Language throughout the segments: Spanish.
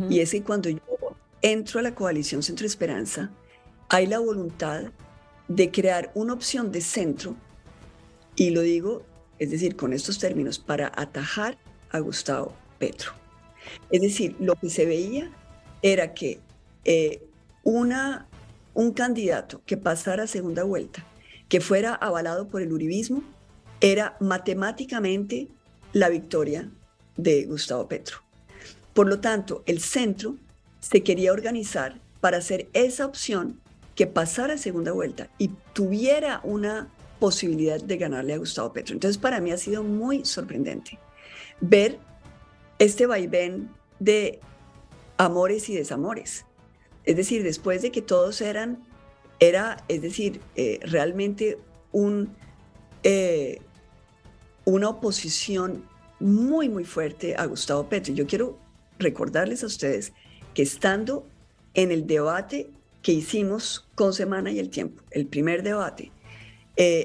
Y es que cuando yo entro a la coalición Centro Esperanza, hay la voluntad de crear una opción de centro, y lo digo, es decir, con estos términos, para atajar a Gustavo Petro. Es decir, lo que se veía era que eh, una, un candidato que pasara a segunda vuelta, que fuera avalado por el uribismo, era matemáticamente la victoria de Gustavo Petro. Por lo tanto, el centro se quería organizar para hacer esa opción que pasara a segunda vuelta y tuviera una posibilidad de ganarle a Gustavo Petro. Entonces, para mí ha sido muy sorprendente ver este vaivén de amores y desamores. Es decir, después de que todos es decir, realmente un, eh, una oposición muy, muy fuerte a Gustavo Petro. Yo quiero recordarles a ustedes que estando en el debate que hicimos con Semana y El Tiempo, el primer debate,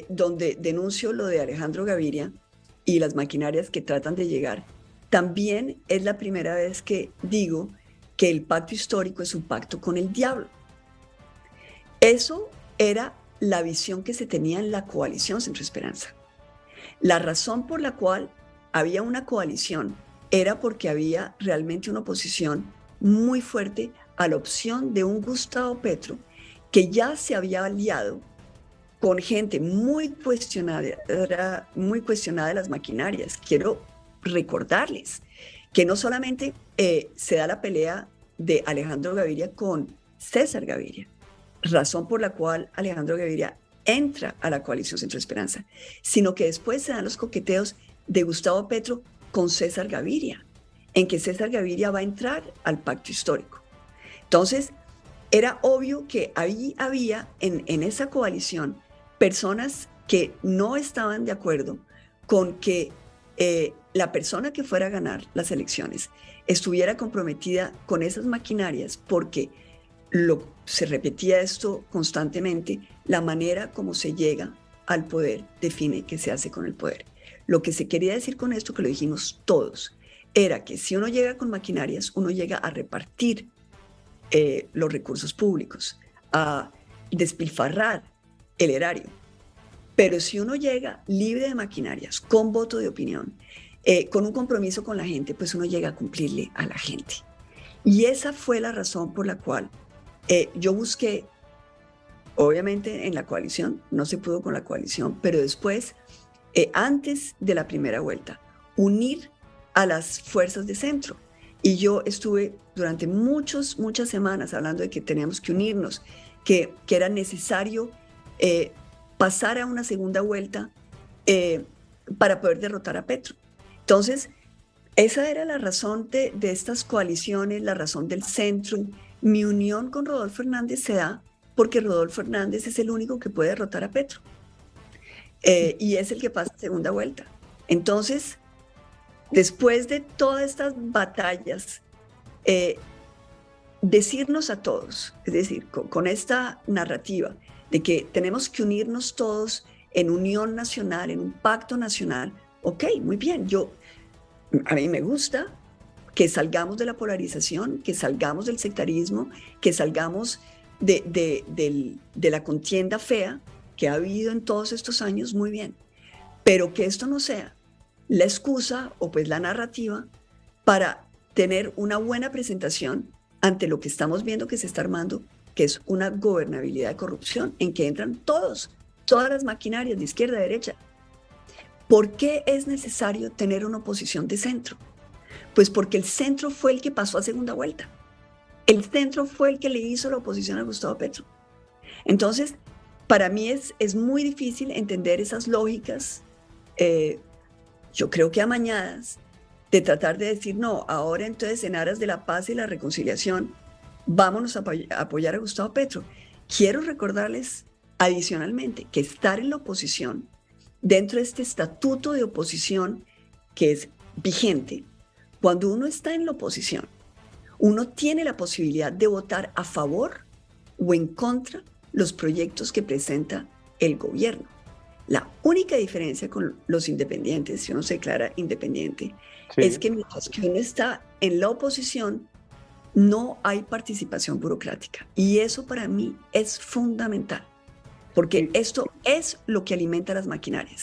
donde denuncio lo de Alejandro Gaviria y las maquinarias que tratan de llegar, también es la primera vez que digo que el pacto histórico es un pacto con el diablo. Eso era la visión que se tenía en la coalición Centro Esperanza. La razón por la cual había una coalición era porque había realmente una oposición muy fuerte a la opción de un Gustavo Petro que ya se había aliado con gente muy cuestionada de las maquinarias. Quiero recordarles que no solamente se da la pelea de Alejandro Gaviria con César Gaviria, razón por la cual Alejandro Gaviria entra a la coalición Centro Esperanza, sino que después se dan los coqueteos de Gustavo Petro con César Gaviria, en que César Gaviria va a entrar al pacto histórico. Entonces, era obvio que ahí había en esa coalición personas que no estaban de acuerdo con que la persona que fuera a ganar las elecciones estuviera comprometida con esas maquinarias, porque se repetía esto constantemente: la manera como se llega al poder define qué se hace con el poder. Lo que se quería decir con esto, que lo dijimos todos, era que si uno llega con maquinarias, uno llega a repartir los recursos públicos, a despilfarrar el erario. Pero si uno llega libre de maquinarias, con voto de opinión, con un compromiso con la gente, pues uno llega a cumplirle a la gente. Y esa fue la razón por la cual yo busqué, obviamente en la coalición, no se pudo con la coalición, pero después, antes de la primera vuelta, unir a las fuerzas de centro. Y yo estuve durante muchas semanas hablando de que teníamos que unirnos, que era necesario pasar a una segunda vuelta eh, para poder derrotar a Petro. Entonces, esa era la razón de estas coaliciones, la razón del centro. Mi unión con Rodolfo Hernández se da porque Rodolfo Hernández es el único que puede derrotar a Petro y es el que pasa a segunda vuelta. Entonces, después de todas estas batallas, eh, decirnos a todos, es decir, con esta narrativa de que tenemos que unirnos todos en unión nacional, en un pacto nacional, ok, muy bien, a mí me gusta que salgamos de la polarización, que salgamos del sectarismo, que salgamos de la contienda fea que ha habido en todos estos años, muy bien, pero que esto no sea la excusa o pues la narrativa para tener una buena presentación ante lo que estamos viendo que se está armando, que es una gobernabilidad de corrupción en que entran todas las maquinarias de izquierda a derecha. ¿Por qué es necesario tener una oposición de centro? Pues porque el centro fue el que pasó a segunda vuelta. El centro fue el que le hizo la oposición a Gustavo Petro. Entonces, para mí es muy difícil entender esas lógicas, yo creo que amañadas, de tratar de decir, no, ahora entonces en aras de la paz y la reconciliación, vámonos a apoyar a Gustavo Petro. Quiero recordarles adicionalmente que estar en la oposición, dentro de este estatuto de oposición que es vigente, cuando uno está en la oposición, uno tiene la posibilidad de votar a favor o en contra los proyectos que presenta el gobierno. La única diferencia con los independientes, si uno se declara independiente, es Sí, que mientras que uno está en la oposición, no hay participación burocrática. Y eso para mí es fundamental, porque Sí. esto es lo que alimenta las maquinarias.